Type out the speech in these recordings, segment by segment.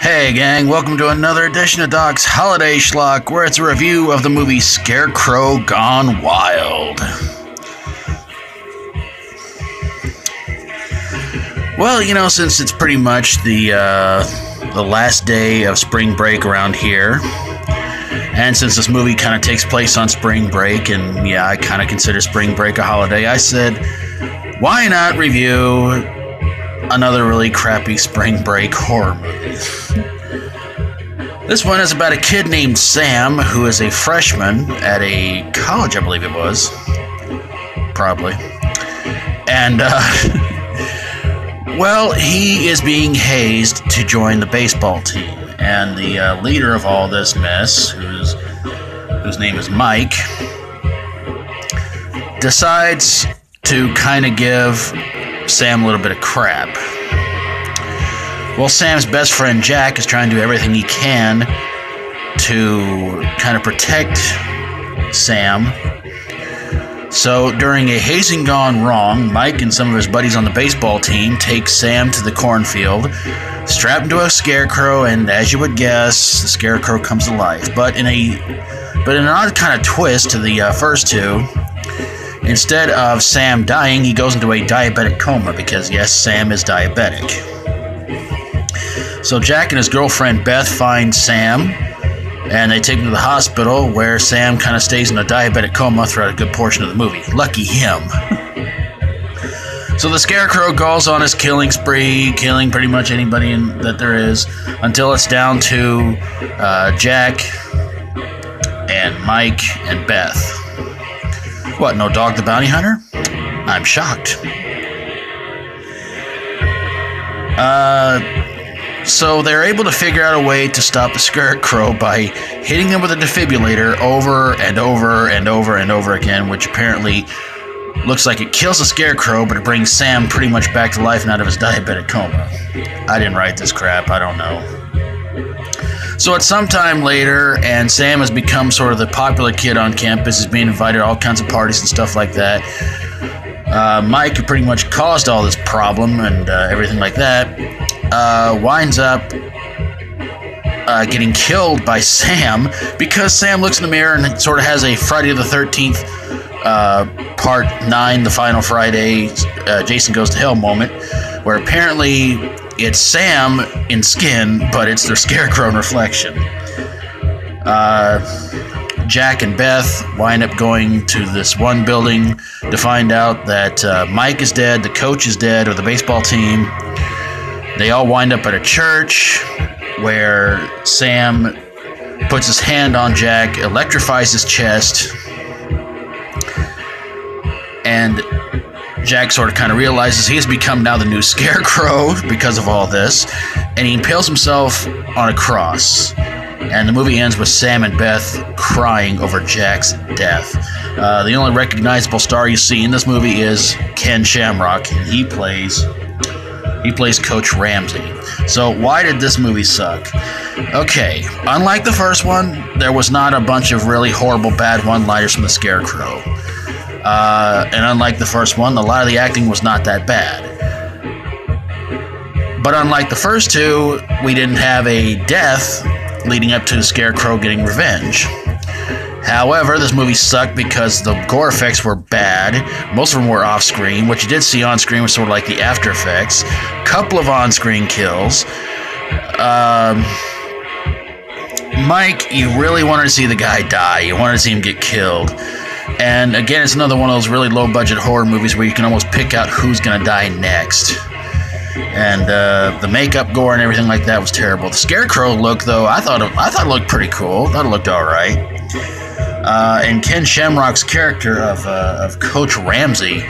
Hey gang, welcome to another edition of Doc's Holiday Schlock, where it's a review of the movie Scarecrow Gone Wild. Well, you know, since it's pretty much the last day of spring break around here, and since this movie kind of takes place on spring break, and yeah, I kind of consider spring break a holiday, I said, why not review another really crappy spring break horror movie? This one is about a kid named Sam who is a freshman at a college, I believe it was. Probably. And, well, he is being hazed to join the baseball team. And the leader of all this mess, whose name is Mike, decides to kind of give Sam a little bit of crap. Well, Sam's best friend Jack is trying to do everything he can to kind of protect Sam. So during a hazing gone wrong, Mike and some of his buddies on the baseball team take Sam to the cornfield, strap him to a scarecrow, and as you would guess, the scarecrow comes to life. But in an odd kind of twist to the first two, instead of Sam dying, he goes into a diabetic coma because, yes, Sam is diabetic. So Jack and his girlfriend Beth find Sam, and they take him to the hospital, where Sam kind of stays in a diabetic coma throughout a good portion of the movie. Lucky him. So the Scarecrow goes on his killing spree, killing pretty much anybody that there is, until it's down to Jack and Mike and Beth. What, no Dog the Bounty Hunter? I'm shocked. So they're able to figure out a way to stop the Scarecrow by hitting him with a defibrillator over and over and over and over again, which apparently looks like it kills the Scarecrow, but it brings Sam pretty much back to life and out of his diabetic coma. I didn't write this crap, I don't know. So at some time later, and Sam has become sort of the popular kid on campus, is being invited to all kinds of parties and stuff like that. Mike, who pretty much caused all this problem and everything like that, winds up getting killed by Sam because Sam looks in the mirror and sort of has a Friday the 13th part 9, the final Friday, Jason Goes to Hell moment, where apparently it's Sam in skin, but it's their Scarecrow in reflection. Jack and Beth wind up going to this one building to find out that Mike is dead, the coach is dead of the baseball team. They all wind up at a church where Sam puts his hand on Jack, electrifies his chest, and Jack sort of kind of realizes he has become now the new Scarecrow because of all this, and he impales himself on a cross. And the movie ends with Sam and Beth crying over Jack's death. The only recognizable star you see in this movie is Ken Shamrock, and he plays Coach Ramsey. So why did this movie suck? Okay, unlike the first one, there was not a bunch of really horrible bad one-liners from the Scarecrow. And unlike the first one, a lot of the acting was not that bad. But unlike the first two, we didn't have a death leading up to the Scarecrow getting revenge. However, this movie sucked because the gore effects were bad. Most of them were off-screen. What you did see on-screen was sort of like the after effects. Couple of on-screen kills. Mike, you really wanted to see the guy die. You wanted to see him get killed. And again, it's another one of those really low-budget horror movies where you can almost pick out who's going to die next. And the makeup, gore, and everything like that was terrible. The Scarecrow look, though, I thought it looked pretty cool. I thought it looked all right. And Ken Shamrock's character of Coach Ramsey,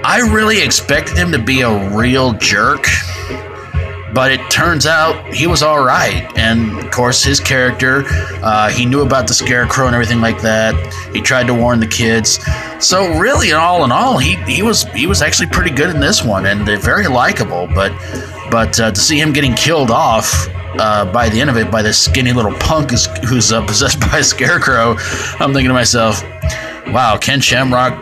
I really expected him to be a real jerk, but it turns out he was all right. And of course, his character, he knew about the Scarecrow and everything like that. He tried to warn the kids. So really, all in all, he was actually pretty good in this one, and very likable. But to see him getting killed off by the end of it by this skinny little punk who's possessed by a Scarecrow, I'm thinking to myself, wow, Ken Shamrock,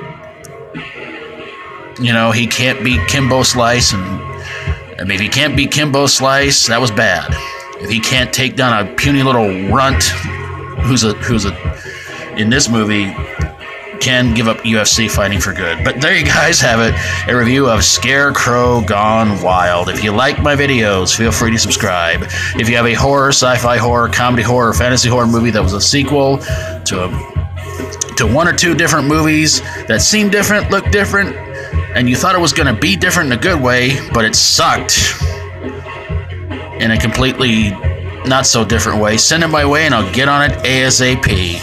you know, he can't beat Kimbo Slice, and I mean, if he can't beat Kimbo Slice, that was bad. if he can't take down a puny little runt who's in this movie, can give up UFC fighting for good. But there you guys have it, a review of Scarecrow Gone Wild. If you like my videos, feel free to subscribe. If you have a horror, sci-fi horror, comedy horror, fantasy horror movie that was a sequel to one or two different movies that seemed different, looked different, and you thought it was going to be different in a good way, but it sucked in a completely not so different way, send it my way and I'll get on it ASAP.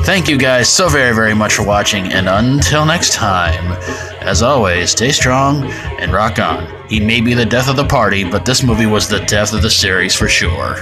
Thank you guys so very, very much for watching, and until next time, as always, stay strong and rock on. He may be the death of the party, but this movie was the death of the series for sure.